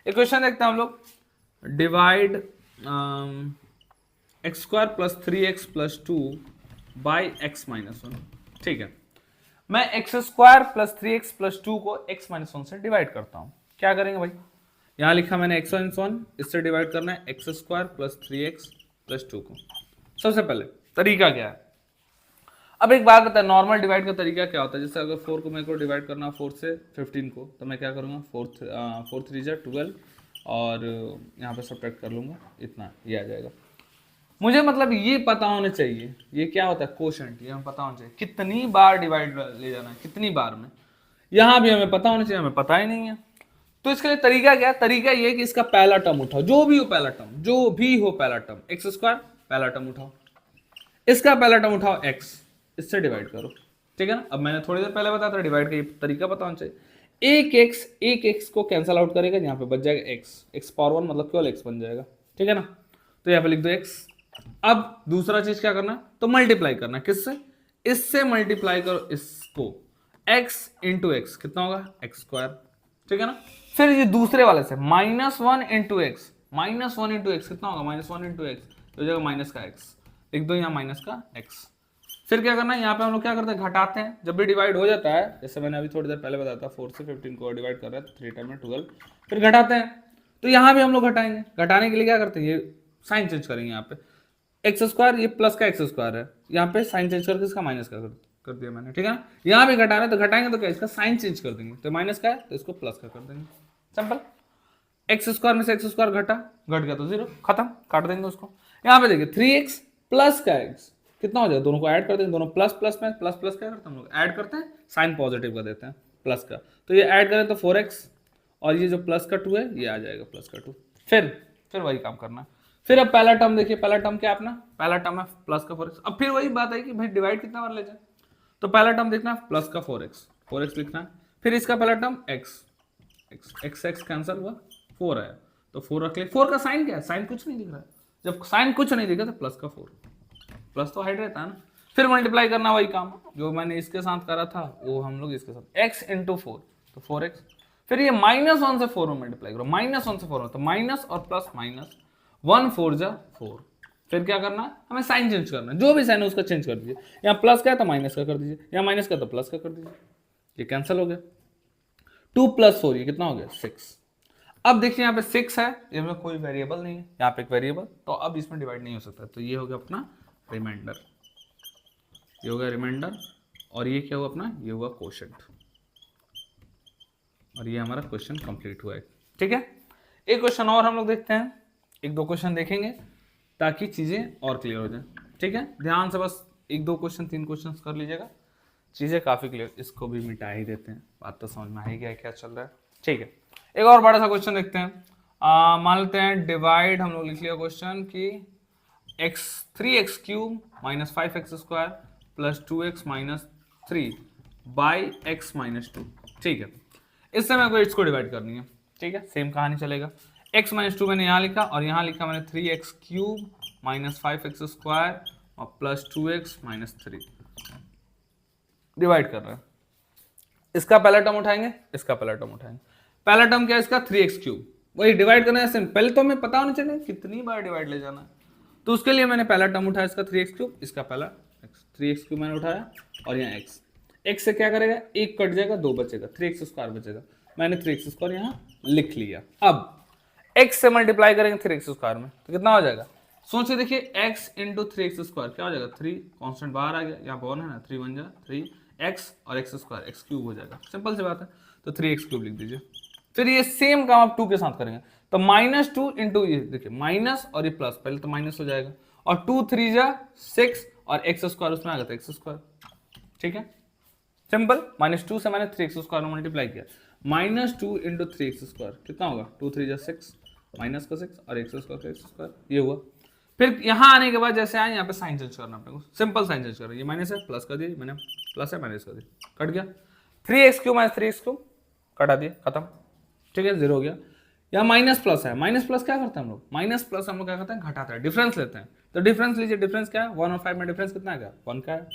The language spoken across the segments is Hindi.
इक्वेशन देखते हैं हम लोग, divide x square plus 3x plus 2 by x minus 1। ठीक है, मैं x square plus 3x plus 2 को x माइनस 1 से डिवाइड करता हूं। क्या करेंगे भाई, यहां लिखा मैंने x माइनस 1, इससे डिवाइड करना है x square plus 3x plus 2 को। सबसे पहले तरीका क्या है, अब एक बात बताए नॉर्मल डिवाइड का तरीका क्या होता है। जैसे अगर 4 को मेरे को डिवाइड करना है 4 से 15 को, तो मैं क्या करूँगा, 4 3 जा 12 और यहाँ पे सब्ट्रैक्ट कर लूँगा, इतना ये आ जाएगा। मुझे मतलब ये पता होना चाहिए ये क्या होता है कोशेंट, ये हमें पता होना चाहिए कितनी बार डिवाइड ले जाना है, कितनी बार में। यहाँ भी हमें पता होना चाहिए, हमें पता ही नहीं है। तो इसके लिए तरीका क्या है, तरीका ये कि इसका पहला टर्म उठाओ, जो भी हो पहला टर्म, जो भी हो पहला टर्म, एक्स स्क्वायर पहला टर्म उठाओ, इसका पहला टर्म उठाओ एक्स, इससे डिवाइड करो। ठीक है ना, अब मैंने थोड़ी देर पहले बताया था डिवाइड का ये तरीका पता होना चाहिए। एक एक्स को कैंसिल आउट करेगा, यहाँ पे बच जाएगा एक्स पावर 1 मतलब केवल एक्स बन जाएगा। ठीक है ना, तो यहाँ पे लिख दो एक्स। अब दूसरा चीज क्या करना, तो मल्टीप्लाई करना, किससे, इससे मल्टीप्लाई करो इसको, x इंटू एक्स कितना होगा, एक्स स्क्वायर। ठीक है ना, फिर ये दूसरे वाले से -1 इंटू एक्स, -1 इंटू एक्स कितना होगा, -1 इंटू एक्स हो जाएगा माइनस का एक्स, लिख दो यहाँ माइनस का एक्स। फिर क्या करना है, यहाँ पे हम लोग क्या करते हैं, घटाते हैं। जब भी डिवाइड हो जाता है, जैसे मैंने अभी थोड़ी देर पहले बताया था 4 से 15 को डिवाइड कर रहा है 3 टाइम में 12, फिर घटाते हैं। तो यहाँ भी हम लोग घटाएंगे, घटाने के लिए क्या करते हैं, ये साइन चेंज करेंगे। यहाँ पे एक्स स्क्वायर, ये प्लस का एक्स स्क्वायर है, यहाँ पे साइन चेंज करके इसका माइनस का कर दिया मैंने। ठीक है ना, यहाँ भी घटाना है तो घटाएंगे तो क्या, इसका साइन चेंज कर देंगे, तो माइनस का है तो इसको प्लस का कर देंगे, सिंपल। एक्स स्क्वायर में से एक्स स्क्वायर घट गया तो 0, खत्म, काट देंगे उसको। यहाँ पे देखिए 3x प्लस का एक्स कितना हो जाएगा, दोनों को ऐड कर देंगे, दोनों प्लस प्लस में प्लस प्लस क्या करते हैं हम लोग, ऐड करते हैं, साइन पॉजिटिव का देते हैं प्लस का, तो ये ऐड करें तो 4x और ये जो प्लस का 2 है ये आ जाएगा प्लस का 2। फिर वही काम करना। फिर अब पहला टर्म देखिए, पहला टर्म क्या अपना, पहला टर्म है प्लस का 4x। अब फिर वही बात है कि भाई डिवाइड कितना बार ले जाए, तो पहला टर्म देखना प्लस का 4x लिखना है। फिर इसका पहला टर्म x कैंसिल हुआ, 4 आया तो 4 रख ले। 4 का साइन क्या है, साइन कुछ नहीं दिख रहा है, जब साइन कुछ नहीं दिखा तो प्लस का 4, प्लस तो हाइड रहता है ना। फिर मल्टीप्लाई करना, वही काम जो मैंने इसके साथ करा था वो हम लोग इसके साथ, x इंटू 4 तो 4x। फिर ये -1 से 4 में मल्टीप्लाई करो, -1 से 4 में, तो माइनस और प्लस माइनस, 1 4 जा 4। फिर क्या करना है, हमें साइन चेंज करना है, जो भी साइन है उसका चेंज कर दीजिए। यहाँ प्लस का है तो माइनस का कर दीजिए, यहाँ माइनस का तो प्लस का कर दीजिए, ये कैंसिल हो गया। 2 + 4 ये कितना हो गया, 6। अब देखिए यहाँ पे 6 है, इसमें कोई वेरिएबल नहीं है, यहाँ पे एक वेरिएबल, तो अब इसमें डिवाइड नहीं हो सकता, तो ये हो गया अपना रिमाइंडर, ये हो गया रिमाइंडर, और ये क्या हुआ अपना, ये हुआ कोशेंट, और ये हमारा क्वेश्चन कंप्लीट हुआ है। ठीक है, एक क्वेश्चन और हम लोग देखते हैं, एक दो क्वेश्चन देखेंगे ताकि चीजें और क्लियर हो जाए। ठीक है, ध्यान से बस 1 2 क्वेश्चन 3 क्वेश्चन कर लीजिएगा, चीजें काफी क्लियर। इसको भी मिटा ही देते हैं, बात तो समझ में आ ही गया क्या चल रहा है। ठीक है, एक और बड़ा सा क्वेश्चन देखते हैं। मान लेते हैं डिवाइड, हम लोग लिख लिया क्वेश्चन कि 3x cube minus 5x square plus 2x minus 3 by x minus 2। ठीक है, इससे मेरे को इसको डिवाइड करनी है। ठीक है, सेम कहानी चलेगा। x माइनस 2 मैंने यहाँ लिखा और यहाँ लिखा मैंने 3x cube minus 5x square और प्लस 2x माइनस 3 डिवाइड कर रहे हैं। इसका पहला टर्म उठाएंगे, इसका पहला टर्म उठाएंगे। पहला टर्म क्या है इसका, 3x क्यूब, वही डिवाइड करना है। पहले तो हमें पता होना चाहिए कितनी बार डिवाइड ले जाना है, तो उसके लिए मैंने पहला टर्म उठाया इसका 3x क्यूब, इसका पहला 3x क्यूब मैंने उठाया, और यहाँ x से क्या करेगा, 1 कट जाएगा, 2 बचेगा, 3x स्क्वायर बचेगा। मैंने 3x स्क्वायर यहाँ लिख लिया। अब x से मल्टीप्लाई करेंगे 3x स्क्वायर में तो कितना हो जाएगा, सोच के देखिए, x इंटू 3x स्क्वायर क्या हो जाएगा, 3 कॉन्स्टेंट बाहर आ गया, यहाँ 1 है ना, 3 1 जा 3x और x स्क्वायर x क्यूब हो जाएगा, सिंपल सी बात है, तो 3x क्यूब लिख दीजिए। फिर ये सेम काम आप 2 के साथ करेंगे, तो -2 इंटू ये देखिए माइनस और ये प्लस, पहले तो माइनस हो जाएगा, और 2 3 जा 6 और एक्स स्क्वायर उसमें आ गया था एक्स स्क्वायर। ठीक है, सिंपल, -2 से मैंने 3x स्क्वायर में मल्टीप्लाई किया, -2 इंटू 3x स्क्वायर कितना होगा, 2 3 जा 6 माइनस का 6 और एक्स स्क्वायर का एक्स स्क्वायर, ये हुआ। फिर यहाँ आने के बाद जैसे आए यहाँ पे साइन चेंज करना अपने को, सिंपल साइन चेंज करना, ये माइनस है प्लस कर दिए, मैंने प्लस है माइनस कर दिया, कट गया, 3x cube minus 3x cube कटा दिए, खत्म। ठीक है, 0 हो गया। यहाँ माइनस प्लस है, माइनस प्लस क्या करते हैं हम लोग, माइनस प्लस हम लोग क्या करते हैं, घटाते हैं, डिफरेंस लेते हैं। तो डिफरेंस लीजिए, डिफरेंस क्या है, 1 और 5 में डिफरेंस कितना है, 1 का है,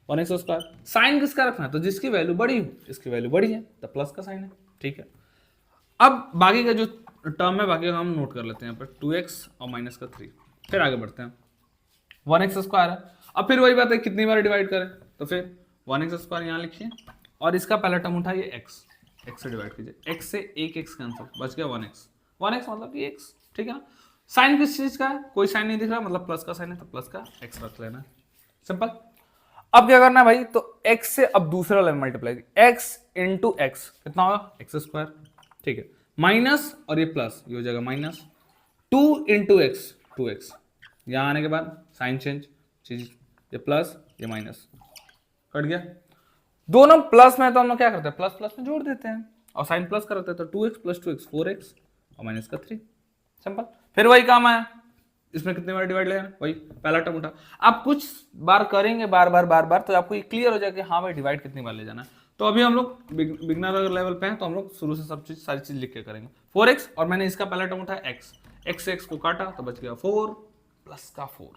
1x स्क्वायर। साइन किसका रखना है, तो जिसकी वैल्यू बड़ी हो, इसकी वैल्यू बड़ी है तो प्लस का साइन है। ठीक है, अब बाकी का जो टर्म है, बाकी हम नोट कर लेते हैं यहाँ पर 2x और माइनस का 3। फिर आगे बढ़ते हैं। 1x स्क्वायर है। अब फिर वही बात है, कितनी बार डिवाइड करें, तो फिर 1x स्क्वायर यहाँ लिखिए और इसका पहला टर्म उठाइए x, x से डिवाइड कीजिए, x से एक x कैंसिल, बच गया 1x। 1x मतलब कि x, ठीक है ना। साइन किस चीज का है, कोई साइन नहीं दिख रहा, मतलब प्लस का साइन है तो प्लस का x रख लेना है, सिंपल। अब क्या करना है भाई, तो x से अब दूसरा वाला मल्टीप्लाई, x इंटू एक्स कितना होगा, एक्स स्क्वायर, ठीक है। माइनस और ये प्लस, ये हो जाएगा माइनस 2 इंटू एक्स, 2x। यहां आने के बाद साइन चेंज, चीज ये प्लस ये माइनस, कट गया। दोनों प्लस में तो हम लोग क्या करते हैं, प्लस प्लस में जोड़ देते हैं, और साइन प्लस का रहता है तो 2x प्लस 2x 4x और माइनस का 3, सिंपल। फिर वही काम आया, इसमें कितने बार डिवाइड लेना, वही पहला टर्म उठा। आप कुछ बार करेंगे बार बार तो आपको ये क्लियर हो जाएगा कि हाँ भाई डिवाइड कितनी बार ले जाना है। तो अभी हम लोग बिगनर लेवल पे हैं, तो हम लोग शुरू से सब चीज सारी चीज लिख के करेंगे। 4x और मैंने इसका पहला टर्म उठाया x, x से x को काटा तो बच गया 4 प्लस का 4,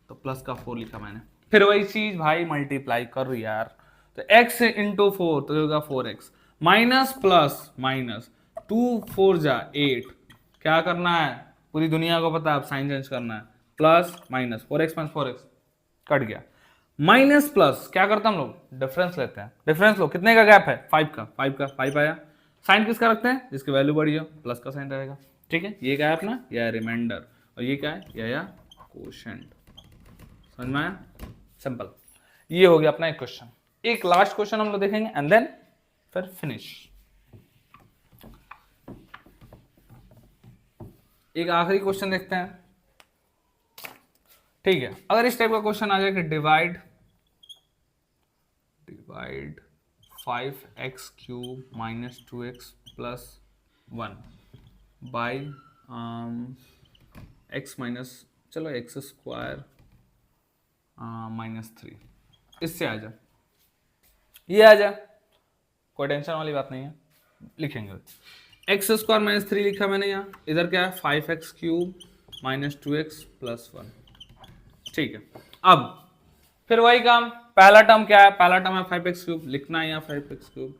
तो प्लस का 4 लिखा मैंने। फिर वही चीज भाई मल्टीप्लाई कर रही यार, तो x इंटू 4 तो होगा 4x, माइनस प्लस माइनस 2 4 जा 8, क्या करना है, पूरी दुनिया को पता है, अब साइन चेंज करना है, plus minus 4x minus 4x cut गया, माइनस प्लस क्या करते हैं हम लोग, डिफरेंस लेते हैं। डिफरेंस लो, कितने का गैप है, 5 आया। साइन किसका रखते हैं, जिसकी वैल्यू बढ़ी हो, प्लस का साइन रहेगा, ठीक है। ये क्या है अपना, यह है रिमाइंडर, और ये क्या है, यह कोशेंट, समझ में आया, सिंपल। ये हो गया अपना एक क्वेश्चन। एक लास्ट क्वेश्चन हम लोग देखेंगे एंड देन फिर फिनिश। एक आखिरी क्वेश्चन देखते हैं, ठीक है। अगर इस टाइप का क्वेश्चन आ जाए कि divide 5x cube minus 2x plus 1 by x minus, चलो x स्क्वायर माइनस 3, इससे आ जाए, ये आ जाए, कोई टेंशन वाली बात नहीं है, लिखेंगे। एक्स स्क्वायर माइनस 3 लिखा मैंने यहाँ, इधर क्या है 5x cube minus 2x plus 1, ठीक है। अब फिर वही काम, पहला टर्म क्या है, पहला टर्म है 5x क्यूब, लिखना है यहाँ 5x क्यूब।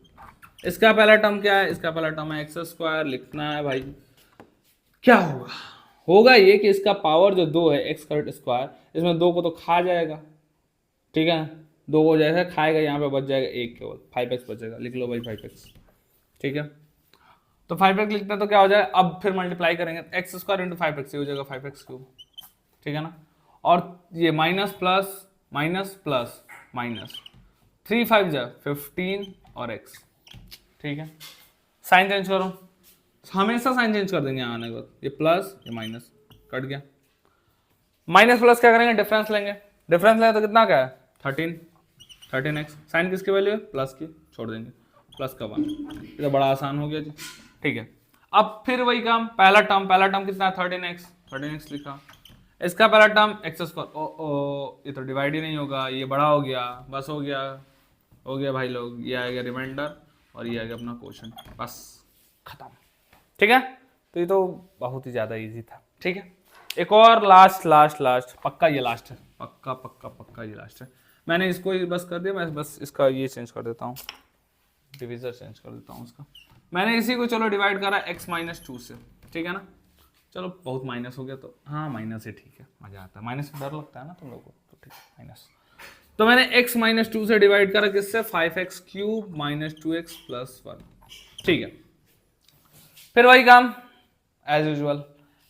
इसका पहला टर्म क्या है, इसका पहला टर्म है x स्क्वायर, लिखना है भाई। क्या होगा, होगा ये कि इसका पावर जो 2 है x स्क्वायर, इसमें 2 को तो खा जाएगा, ठीक है, 2 को जैसे खाएगा यहाँ पे बच जाएगा 1, केवल 5x बचेगा, लिख लो भाई 5x, ठीक है। तो 5x लिखते हैं तो क्या हो जाए, अब फिर मल्टीप्लाई करेंगे, एक्स स्क्वायर इंटू 5x, ये हो जाएगा 5x क्यूब, ठीक है ना। और ये minus plus minus plus minus 3 5 जा 15 और x, ठीक है। साइन चेंज करो, हमेशा साइन चेंज कर देंगे आने के बाद, ये प्लस ये माइनस कट गया, माइनस प्लस क्या करेंगे, डिफरेंस लेंगे, डिफरेंस लेंगे तो कितना क्या है 13x, साइन किसकी वैल्यू है, प्लस की, छोड़ देंगे, प्लस का 1, ये तो बड़ा आसान हो गया जी, ठीक है। अब फिर वही काम, पहला टर्म कितना है 13x लिखा, इसका पहला टर्म एक्स स्क्वायर, ओ ये तो डिवाइड ही नहीं होगा, ये बड़ा हो गया, बस हो गया भाई लोग, ये आ गया रिमाइंडर और ये आ गया अपना क्वेश्चन, बस खत्म, ठीक है। तो ये तो बहुत ही ज्यादा इजी था, ठीक है। एक और लास्ट पक्का ये लास्ट है, पक्का ये लास्ट है। मैंने इसको ही बस कर दिया, मैं बस इसका ये चेंज कर देता हूँ, डिविजर चेंज कर देता हूँ उसका। मैंने इसी को चलो डिवाइड करा x माइनस 2 से, ठीक है ना। चलो बहुत माइनस हो गया तो हाँ माइनस ही ठीक है, मजा आता है, माइनस से डर लगता है ना तुम लोगों को, तो ठीक है माइनस। तो मैंने x माइनस 2 से डिवाइड करा किससे, 5x cube minus 2x plus 1, ठीक है। फिर वही काम एज यूजुअल,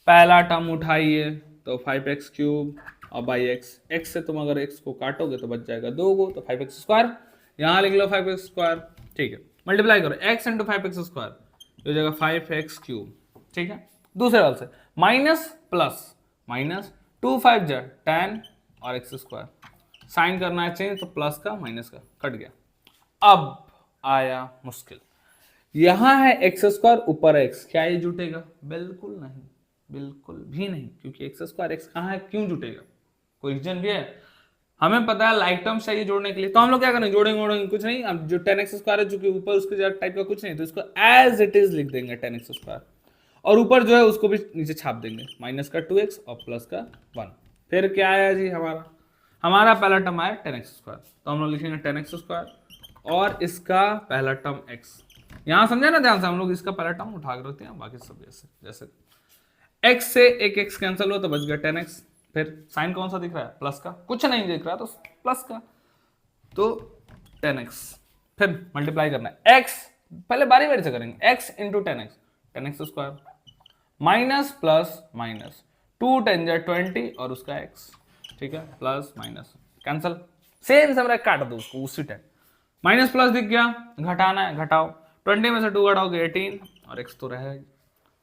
पहला टर्म उठाइए तो 5x क्यूब और बाई x से तुम अगर x को काटोगे तो बच जाएगा 2 को, तो 5x स्क्वायर, यहाँ लिख लो 5x स्क्वायर, ठीक है। मल्टीप्लाई करो x इंटू 5x स्क्वायर, हो जाएगा 5x क्यूब, ठीक है। दूसरे वाले से माइनस प्लस माइनस 2 5 जा 10 और x स्क्वायर, साइन करना है चेंज तो प्लस का माइनस का कट गया। अब आया मुश्किल, यहां है एक्स स्क्वायर ऊपर एक्स, क्या ये जुटेगा, बिल्कुल नहीं, बिल्कुल भी नहीं, क्योंकि एक्स स्क्वायर एक्स कहाँ है, क्यों जुटेगा, कोई रीजन भी है। हमें पता है लाइक टर्म्स चाहिए जोड़ने के लिए, तो हम लोग क्या करेंगे, जोड़ेंगे कुछ नहीं, अब जो 10x स्क्वायर है जो कि ऊपर उसके टाइप का कुछ नहीं, तो इसको एज इट इज लिख देंगे 10x स्क्वायर, और ऊपर जो है उसको भी नीचे छाप देंगे, माइनस का 2x और प्लस का 1। फिर क्या आया जी, हमारा पहला टर्म आया 10x स्क्वायर, तो हम लोग लिखेंगे 10x स्क्वायर और इसका पहला टर्म x, यहां समझे ना ध्यान से, हम लोग इसका पहला टर्म उठा के रखते हैं, बाकी सब जैसे जैसे x से एक x कैंसिल हुआ तो बच गया 10x। फिर साइन कौन सा दिख रहा है, प्लस का, कुछ नहीं दिख रहा तो प्लस का, तो 10x। फिर मल्टीप्लाई करना है x, पहले बारी बारी से करेंगे, x into 10x, 10x square minus plus minus 2 10 जा 20 और उसका x, ठीक है, प्लस माइनस कैंसल, सेम से मेरा काट दो उसको उसी टाइम, माइनस प्लस दिख गया, घटाना है घटाओ, 20 में से 2 घटाओगे 18 और x तो रहेगा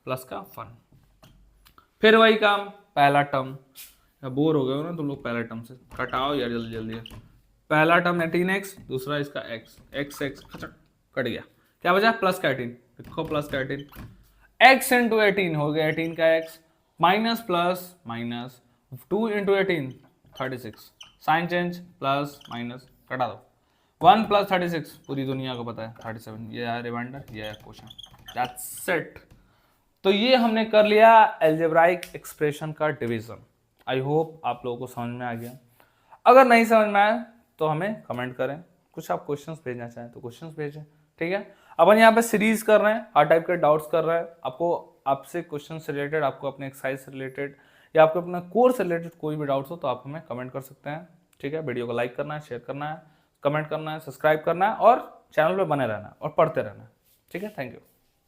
प्लस का फन। फिर वही काम, पहला टर्म, बोर हो गए हो ना तुम लोग, पहला टर्म से घटाओ यार जल्दी जल्दी, पहला टर्म 18x, दूसरा इसका x, x खचक कट गया, क्या बचा प्लस का 18, लिखो प्लस का 18, x इंटू 18 हो गया 18 का x, minus plus minus 2 into 18 36, sign change plus minus कटा दो, 1 प्लस 36 पूरी दुनिया को पता है 37, ये है रिमाइंडर, ये है क्वेश्चन, दैट्स इट। तो ये हमने कर लिया एल्जेब्राइक एक्सप्रेशन का डिवीजन। आई होप आप लोगों को समझ में आ गया। अगर नहीं समझ में आया तो हमें कमेंट करें, कुछ आप क्वेश्चंस भेजना चाहें तो क्वेश्चंस भेजें, ठीक है। अपन यहाँ पे सीरीज कर रहे हैं, हर टाइप के डाउट्स कर रहे हैं, आपको आपसे क्वेश्चन से रिलेटेड, आपको अपने एक्सरसाइज से रिलेटेड या आपको अपना कोर्स से रिलेटेड कोई भी डाउट्स हो तो आप हमें कमेंट कर सकते हैं, ठीक है। वीडियो को लाइक करना है, शेयर करना है, कमेंट करना है, सब्सक्राइब करना है और चैनल पर बने रहना है और पढ़ते रहना है, ठीक है। Thank you.